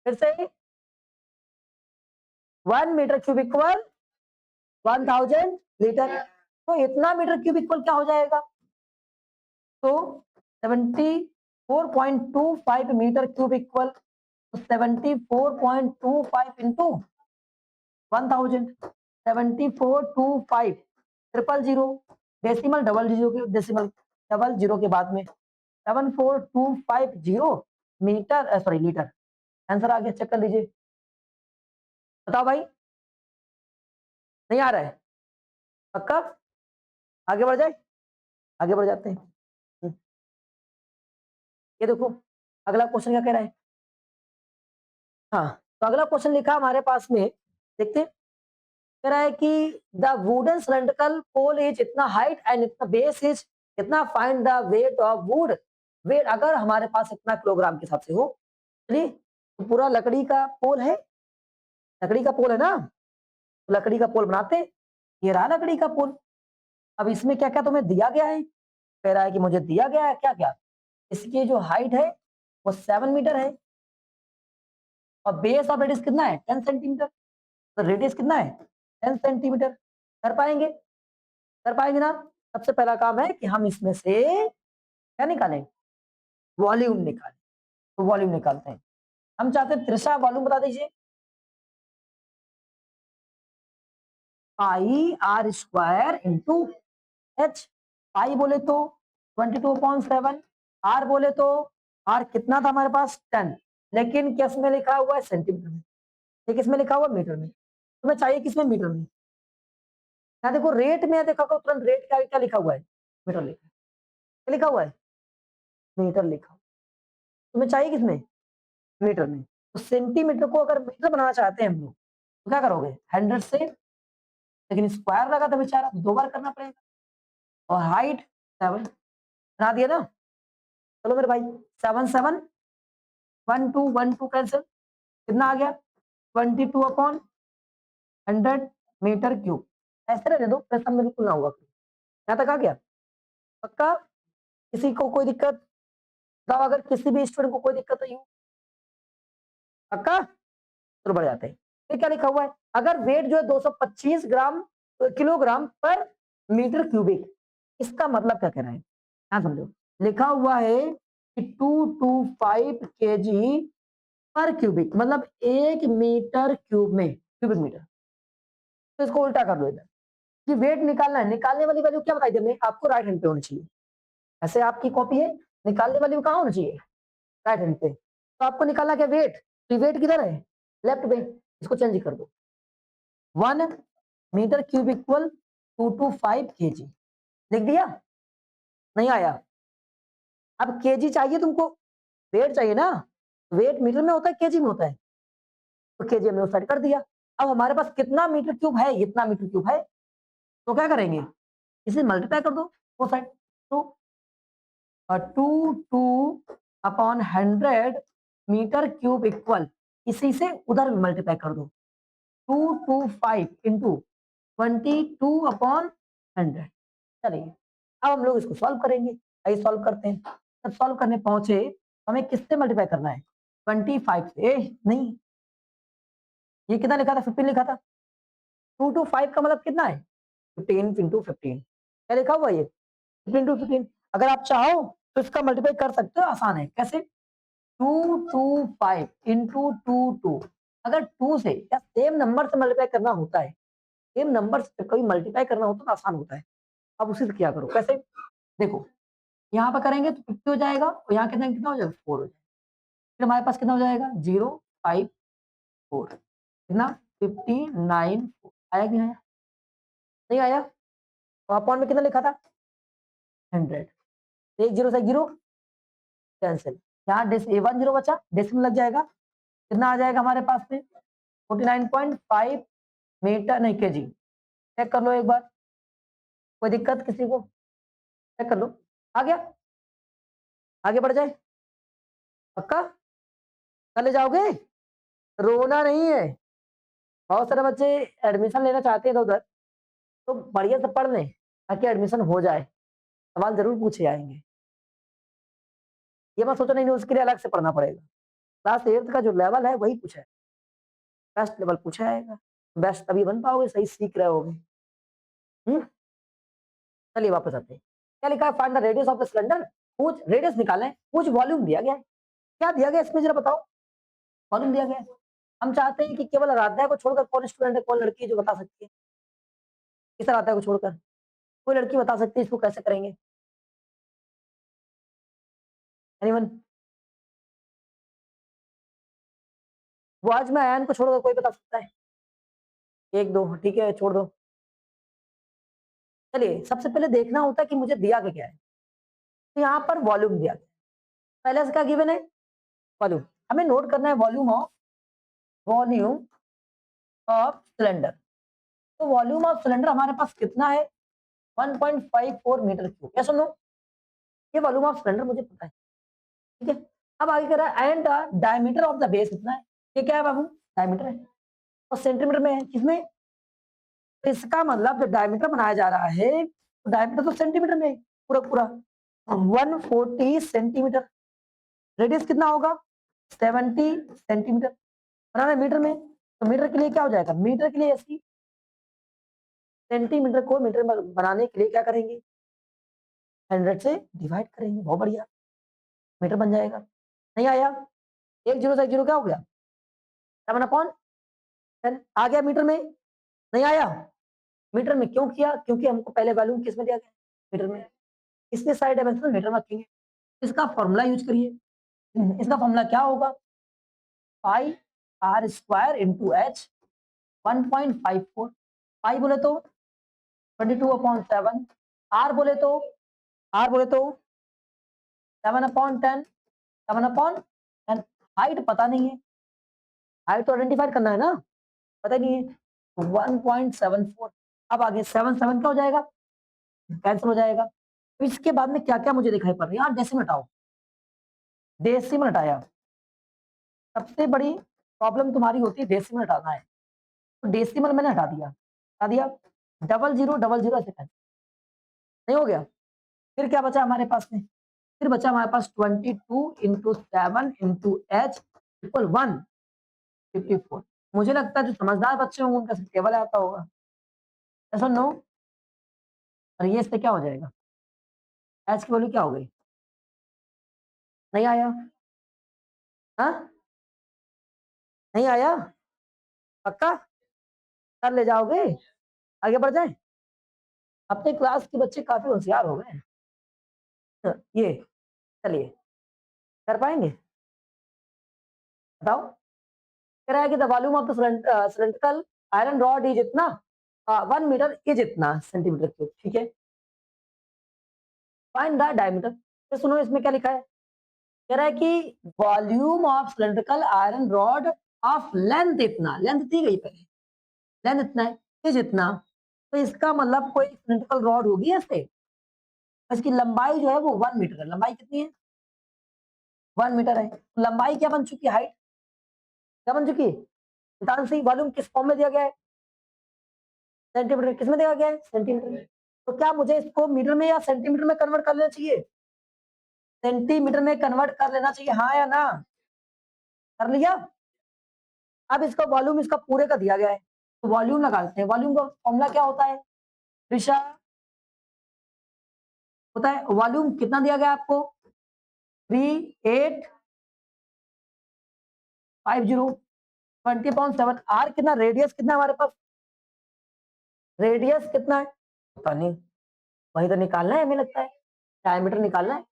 फिर से 1 मीटर क्यूब इक्वल 1000 लीटर। तो इतना मीटर क्यूब इक्वल क्या हो जाएगा? तो 74.25 metre cube equal 74.25 into 1000, 7425 triple zero, decimal double zero के डेसिमल डबल जीरो के बाद में 74250 मीटर सॉरी लीटर। आंसर आ गया, चेक कर लीजिए। बताओ भाई, नहीं आ रहा है? पक्का? आगे बढ़ जाए, आगे बढ़ जाते हैं। ये देखो अगला क्वेश्चन क्या कह रहा है। हाँ, तो अगला क्वेश्चन लिखा हमारे पास में, देखते हैं। कह रहा है कि the wooden cylindrical pole is इतना हाइट एंड इतना बेस इज इतना, find the weight of wood. Weight अगर हमारे पास इतना किलोग्राम के हिसाब से हो, चलिए तो पूरा लकड़ी का पोल है, लकड़ी का पोल है ना, तो लकड़ी का पोल बनाते। ये रहा लकड़ी का पोल। अब इसमें क्या क्या तुम्हें दिया गया है? कह रहा है कि मुझे दिया गया है क्या क्या, इसकी जो हाइट है वो 7 मीटर है और बेस ऑफ रेडियस कितना है 10 सेंटीमीटर। तो रेडियस कितना है 10 सेंटीमीटर। कर पाएंगे? कर पाएंगे ना? सबसे पहला काम है कि हम इसमें से क्या निकालें, वॉल्यूम निकालें। तो वॉल्यूम निकालते हैं। हम चाहते हैं त्रिशा वॉल्यूम बता दीजिए। पाई आर स्क्वायर इंटू एच। पाई बोले तो 22/7, आर बोले तो आर कितना था हमारे पास 10, लेकिन किस में लिखा हुआ है सेंटीमीटर में, ये किस में लिखा हुआ मीटर में। तुम्हें चाहिए किसमें मीटर में। यहाँ देखो रेट में देखा करो तुरंत, रेट क्या क्या लिखा हुआ है मीटर लिखा है। क्या लिखा हुआ है मीटर लिखा हुआ। तुम्हें चाहिए किसमें मीटर में। तो सेंटीमीटर को अगर मीटर बनाना चाहते हैं हम लोग तो क्या करोगे 100 से, लेकिन स्क्वायर लगा था बेचारा 2 बार करना पड़ेगा। और हाइट 7 बना दिया ना। चलो मेरे भाई 7 7 1 2 1 2 कैंसिल, कितना आ गया 22/100 मीटर क्यूब। ऐसे रहने दो, प्रश्न बिल्कुल ना होगा। यहाँ तक आ गया? पक्का? किसी को कोई दिक्कत बताओ, अगर किसी भी स्टूडेंट को कोई दिक्कत तो यू पक्का। तो बढ़ जाते हैं। फिर क्या लिखा हुआ है, अगर वेट जो है 225 ग्राम किलोग्राम पर मीटर क्यूबिक, इसका मतलब क्या कह रहा है यहाँ समझो। लिखा हुआ है कि 225 kg पर क्यूबिक, मतलब 1 मीटर क्यूब में क्यूबिक मीटर। तो इसको उल्टा कर दो इधर, कि वेट निकालना है, निकालने वाली वैल्यू क्या बताई थी हमने, आपको राइट हैंड पे होनी चाहिए। ऐसे आपकी कॉपी है, निकालने वाली कहाँ होनी चाहिए, राइट हैंड पे। तो आपको निकालना क्या, वेट, तो वेट किधर है, लेफ्ट में, इसको चेंज कर दो। 1 मीटर क्यूब इक्वल 225 kg, लिख दिया, नहीं आया। अब केजी चाहिए तुमको, वेट चाहिए ना, वेट मीटर में होता है केजी में होता है, तो केजी हमने उस साइड कर दिया। अब हमारे पास कितना मीटर क्यूब है, इतना मीटर क्यूब है, तो क्या करेंगे, इसे मल्टीप्लाई कर दो वो साइड। तो 2 मीटर क्यूब इक्वल, इसी से उधर भी मल्टीप्लाई कर दो, 225 इंटू 22/100। चलिए अब हम लोग इसको सॉल्व करेंगे, आइए सॉल्व करते हैं। जब सॉल्व करने पहुंचे हमें किससे मल्टीप्लाई करना है, 25 से, नहीं ये कितना लिखा था, 15 लिखा था, 225 का मतलब कितना है, 15 इंटू 15, क्या लिखा हुआ ये, 15 इंटू 15। अगर आप चाहो तो इसका मल्टीप्लाई कर सकते हो, आसान है, कैसे, 225 इंटू 2 अगर 2 से या सेम नंबर से मल्टीप्लाई करना होता है, सेम नंबर से कभी मल्टीप्लाई करना होता है तो आसान होता है। अब उसी से क्या करो, कैसे, देखो यहाँ पर करेंगे तो 50 हो जाएगा, और यहाँ कितना कितना हो जाएगा, 4 हो जाएगा, फिर हमारे पास कितना हो जाएगा, 054, कितना, 59, आया कि नहीं आया, नहीं आया, तो अपॉन में कितना लिखा था, 100, एक जीरो से जीरो कैंसिल, यहाँ डेसिमल 1 0 बचा, डेसिमल लग जाएगा, कितना आ जाएगा हमारे पास में, 49.5 मीटर, नहीं केजी, चेक कर लो एक बार, कोई दिक्कत किसी को, चेक कर लो, आ गया, आगे बढ़ जाए, पक्का, कर ले जाओगे, रोना नहीं है। बहुत सारे बच्चे एडमिशन लेना चाहते हैं उधर, तो बढ़िया से पढ़ लें ताकि एडमिशन हो जाए, सवाल जरूर पूछे जाएंगे, ये मत सोचो नहीं उसके लिए अलग से पढ़ना पड़ेगा, क्लास 8 का जो लेवल है वही पूछा है, बेस्ट लेवल पूछा जाएगा, बेस्ट तभी बन पाओगे, सही सीख रहे होगे। चलिए वापस आते हैं, क्या लिखा है, find the radius of the cylinder, कुछ रेडियस निकालें, कुछ वॉल्यूम दिया गया है, क्या दिया गया इसमें जरा बताओ, वॉल्यूम दिया गया है। हम चाहते हैं कि केवल आराध्या को छोड़कर कौन स्टूडेंट है, कौन लड़की है जो बता सकती है, किस आराध्या को छोड़कर कोई लड़की बता सकती है इसको कैसे करेंगे, एनीवन, वो आज में आयन को छोड़कर कोई बता सकता है, एक दो ठीक है छोड़ दो। चलिए सबसे पहले देखना होता है कि मुझे दिया क्या है, तो यहाँ पर वॉल्यूम दिया गया, पहले से क्या गिवन है, वॉल्यूम, हमें नोट करना है वॉल्यूम ऑफ सिलेंडर, तो वॉल्यूम ऑफ सिलेंडर हमारे पास कितना है, 1.54 मीटर क्यूब, या सुनो, ये वॉल्यूम ऑफ सिलेंडर मुझे पता है, ठीक है। अब आगे कह रहा है and the diameter of the base कितना है, ये क्या है बाबू, डायमीटर है, और सेंटीमीटर में है, किसमें, तो इसका मतलब जब डायमीटर बनाया जा रहा है तो डायमीटर तो सेंटीमीटर में है, पूरा पूरा 140 सेंटीमीटर, रेडियस कितना होगा, 70 सेंटीमीटर, बनाना है मीटर में, तो मीटर के लिए क्या हो जाएगा, मीटर के लिए ऐसी, सेंटीमीटर को मीटर में बनाने के लिए क्या करेंगे, 100 से डिवाइड करेंगे, बहुत बढ़िया, मीटर बन जाएगा, नहीं आया, एक जीरो से एक जीरो क्या हो गया, 7/10 आ गया मीटर में, नहीं आया, मीटर में क्यों किया, क्योंकि हमको पहले वैल्यू किस में दिया गया, मीटर में, इसलिए साइड डायमेंशन मीटर में रखेंगे, इसका फॉर्मूला यूज करिए, इसका फॉर्मूला क्या होगा, पाई आर स्क्वायर इंटू एच 1.54, पाई बोले तो 22/7, आर बोले तो, आर बोले तो 7/10, 7/10, हाइट पता नहीं है, हाइट तो आइडेंटिफाई करना है ना, पता नहीं है, 1.74, अब आगे 7 7 क्या हो जाएगा, कैंसिल हो जाएगा, तो इसके बाद में क्या क्या मुझे दिखाई पड़ रही है, डेसिमल हटाओ, डेसिमल हटाया, सबसे बड़ी प्रॉब्लम तुम्हारी होती है डेसिमल हटाना है, तो डेसिमल मैंने हटा दिया, डबल जीरो ऐसे कैंसिल, नहीं हो गया, फिर क्या बचा हमारे पास में, फिर बचा हमारे पास 22 इंटू 7 इंटू एच इक्वल 154, मुझे लगता है जो समझदार बच्चे होंगे उनका टेबल आता होगा, ऐसा नो, और ये इससे क्या हो जाएगा, एच की वैल्यू क्या हो गई, नहीं आया, हाँ नहीं आया, पक्का, कर ले जाओगे, आगे बढ़ जाए, अपने क्लास के बच्चे काफी होशियार हो गए हैं। ये चलिए कर पाएंगे, बताओ। कह रहा है कि the volume of the cylindrical iron rod is इतना 1 मीटर इज इतना सेंटीमीटर क्यूब, ठीक है। Find the diameter. तो सुनो इसमें क्या लिखा है, कह रहा है कि volume of cylindrical iron rod of length इतना, लेंथ दी गई पहले, लेंथ इतना है, इज इतना। तो इसका मतलब कोई सिलेंड्रिकल रॉड होगी ऐसे, इसकी लंबाई जो है वो 1 मीटर है। लंबाई कितनी है, 1 मीटर है। लंबाई क्या बन चुकी है, हाइट क्या बन चुकी है, सी वॉल्यूम किस फॉर्म में दिया गया है, सेंटीमीटर। किस में दिया गया है, सेंटीमीटर में। तो क्या मुझे इसको मीटर में या सेंटीमीटर में कन्वर्ट कर लेना चाहिए, सेंटीमीटर में कन्वर्ट कर लेना चाहिए, हाँ या ना, कर लिया। अब इसका वॉल्यूम इसका पूरे का दिया गया है, तो वॉल्यूम लगाते हैं। वॉल्यूम का फॉर्मूला क्या होता है, दिशा होता है। वॉल्यूम कितना दिया गया आपको, 3850 20/7। आर कितना, रेडियस कितना हमारे पास, रेडियस कितना है पता नहीं, वही तो निकालना है हमें लगता है, डायमीटर निकालना है।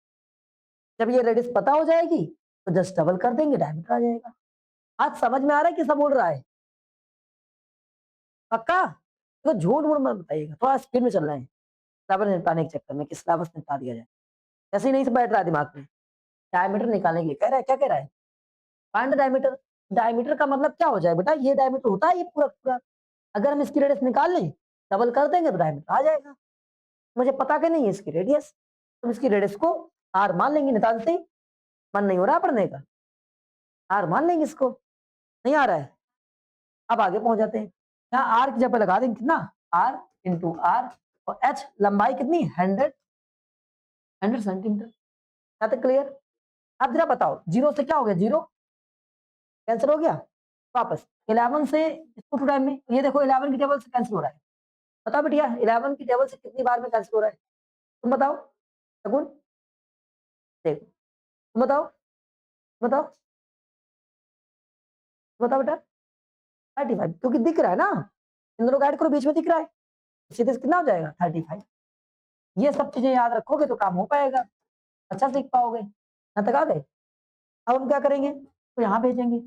जब ये रेडियस पता हो जाएगी तो जस्ट डबल कर देंगे, डायमीटर आ जाएगा। आज समझ में आ रहा है कि सब उड़ रहा है, पक्का। तो झूठ मूठ मत बताइएगा, थोड़ा स्पीड में चल रहे हैं सिलेबस निपटाने के चक्कर में, कि सिलेबस निपटा दिया जाए, ऐसे ही नहीं से बैठ रहा है दिमाग में। डायमीटर निकालने के लिए कह रहा है, क्या कह रहा है, फाइंड डायमीटर। डायमीटर का मतलब क्या हो जाए बेटा, ये डायमीटर होता है ये पूरा पूरा। अगर हम इसकी रेडियस निकाल लें, डबल कर देंगे तो डायमीटर आ जाएगा। मुझे पता कि नहीं है इसकी रेडियस, तो इसकी रेडियस को आर मान लेंगे, निकाल से। मन नहीं हो रहा पढ़ने का, आर मान लेंगे इसको, नहीं आ रहा है। अब आगे पहुंच जाते हैं, यहाँ आर की जगह पे लगा देंगे कितना, आर इंटू आर, और एच लंबाई कितनी, 100 सेंटीमीटर। क्या तक क्लियर। अब जरा बताओ, जीरो से क्या हो गया, जीरो कैंसिल हो गया, वापस 11 से इसको टू टाइम में, ये देखो 11 की टेबल से कैंसिल हो रहा है। बताओ बेटिया 11 की टेबल से कितनी बार में कैंसिल हो रहा है, तुम बताओ शगुन, देखो तुम बताओ, बताओ बताओ बेटा, 35, क्योंकि दिख रहा है ना, इन दोनों को ऐड करो, बीच में दिख रहा है, सीधे से कितना हो जाएगा 35। ये सब चीजें याद रखोगे तो काम हो पाएगा, अच्छा सीख पाओगे। यहाँ तक आ गए। अब हम क्या करेंगे, तो यहाँ भेजेंगे,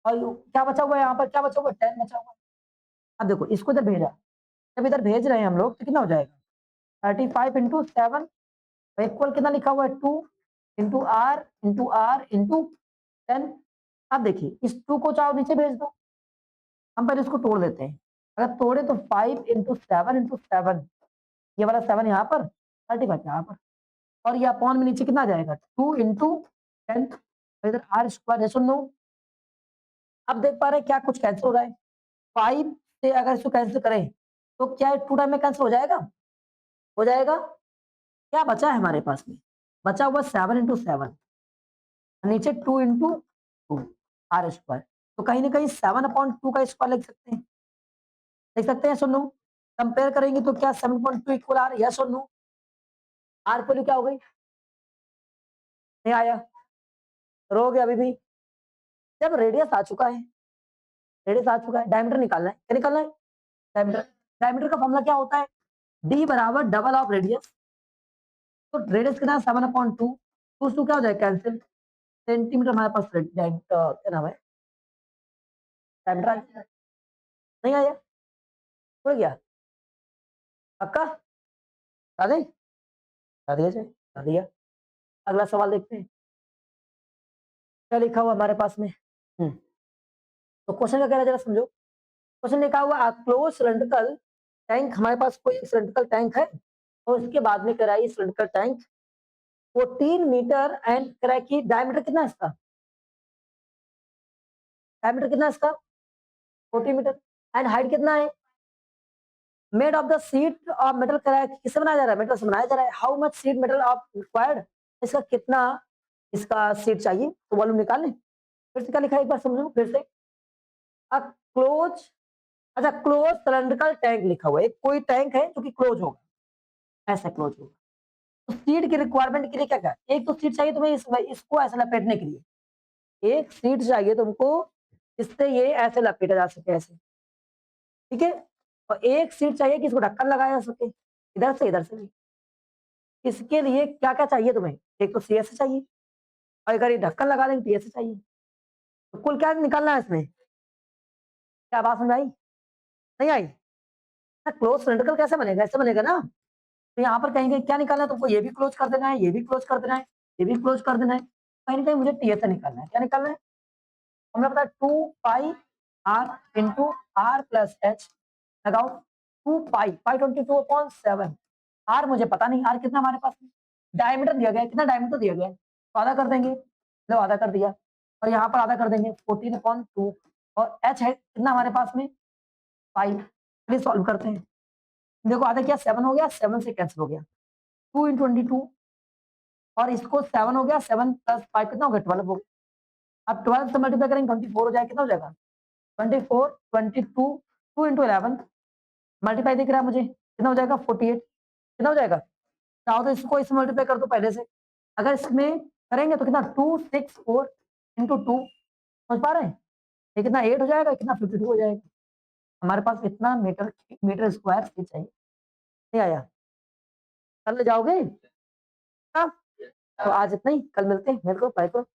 और क्या बचा हुआ है यहाँ पर, क्या बचा हुआ है, 10 बचा हुआ है। अब देखो इसको जब भेजा, जब इधर भेज रहे हैं हम लोग, तो कितना हो जाएगा, 35 × 7 इक्वल कितना लिखा हुआ है, 2 इंटू आर इंटू 10। अब देखिए इस 2 को चाहो नीचे भेज दो, हम पहले इसको तोड़ देते हैं। अगर तोड़े तो 5 × 7 × 7, ये वाला 7 यहाँ पर, 35 यहाँ पर, और ये अपॉन में नीचे कितना आ जाएगा, 2 × 10, इधर आर स्क्वायर है, सुन लो। अब देख पा रहे हैं क्या कुछ कैंसिल हो रहा है, 5 से अगर इसको कैंसिल करें तो क्या 2 टाइम में कैंसिल हो जाएगा, हो जाएगा। क्या बचा है हमारे पास में, बचा हुआ 7 × 7, नीचे 2 × 2 आर स्क्वायर, तो कहीं ना कहीं 7/2 का स्क्वायर लिख सकते हैं, लिख सकते हैं, सुन लो। कंपेयर करेंगे तो क्या 7/2 इक्वल आर, यस और नो। आर की वैल्यू क्या हो गई, नहीं आया, रहोगे अभी भी। जब रेडियस आ चुका है, रेडियस आ चुका है, डायमीटर निकालना है, क्या निकालना है, डायमीटर। डायमीटर का फॉर्मूला क्या होता है, डी बराबर डबल ऑफ रेडियस। तो रेडियस कितना, 7/2, टू क्या हो जाए कैंसिल, सेंटीमीटर हमारे पास क्या नाम है, डायमीटर। नहीं आया, हो गया, पक्का, आ गई, आ दिया जाए, आ दिया। अगला सवाल देखते हैं क्या लिखा हुआ हमारे पास में। तो क्वेश्चन का कह रहा है, जरा समझो। क्वेश्चन लिखा हुआ क्लोज सिलेंड्रिकल टैंक, हमारे पास कोई सिलेंड्रिकल टैंक है, और उसके बाद में कराई सिलेंड्रिकल टैंक 14 मीटर एंड कराई की डायमीटर कितना है इसका, डायमीटर कितना है इसका 14 मीटर, एंड हाइट कितना है, made of the sheet of metal कराई, किससे बनाया जा रहा है, मेटल से बनाया जा रहा है। How much sheet metal of required, इसका कितना, इसका शीट चाहिए, तो वॉल्यूम निकाल लें। फिर से क्या लिखा है एक बार समझो फिर से, क्लोज, अच्छा क्लोज सिलेंड्रिकल टैंक लिखा हुआ है, कोई टैंक है जो कि क्लोज होगा, ऐसा क्लोज होगा। तो सीट की रिक्वायरमेंट के लिए क्या क्या, एक तो सीट चाहिए तुम्हें इसको ऐसे लपेटने के लिए, एक सीट चाहिए तुमको, इससे ये ऐसे लपेटा जा सके ऐसे, ठीक है। और एक सीट चाहिए कि इसको ढक्कन लगाया जा सके, इधर से भी। इसके लिए क्या-क्या चाहिए तुम्हें? एक तो सीएससी चाहिए और अगर ये ढक्कन लगा देंगे तो टीएससी चाहिए। तो कुल क्या निकालना है इसमें? क्या बात समझ आई? नहीं आई? क्लोज़ सिलिंड्रिकल कैसे बनेगा? ऐसे बनेगा ना, तो यहाँ पर कहीं-कहीं क्या निकालना है तुमको? ये भी क्लोज़ कर देना है, ये भी क्लोज़ कर देना है, ये भी क्लोज़ कर देना है। कहीं न कहीं मुझे टीएसए निकालना है। क्या निकालना है? हमने बताया 2 pi R into R plus H लगाओ 2 पाई 22/7 आर मुझे पता नहीं आर कितना हमारे पास में डायमीटर दिया गया है कितना डायमीटर दिया गया है तो आधा कर देंगे लो आधा कर दिया और यहाँ पर आधा कर देंगे 14/2 और एच है कितना हमारे पास में 5 चलिए सॉल्व करते हैं देखो आधा क्या 7 हो गया 7 से कैंसिल हो गया 2 × 22 और इसको 7 हो गया 7 + 5 कितना हो गया 12 हो गया अब 12 से मल्टीप्लाई करेंगे 24 हो जाएगा कितना हो जाएगा 24 22 2 × 11 मल्टीप्लाई दिख रहा है मुझे कितना हो जाएगा 48 कितना हो जाएगा चाहो तो इसको इससे मल्टीप्लाई कर दो पहले से अगर इसमें करेंगे तो कितना 264 × 2 समझ पा रहे हैं ये कितना 8 हो जाएगा कितना 52 हो जाएगा हमारे पास इतना मीटर मीटर स्क्वायर फीट चाहिए नहीं आया कल ले जाओगे हाँ तो आज इतना ही कल मिलते हैं मेरे को बाय को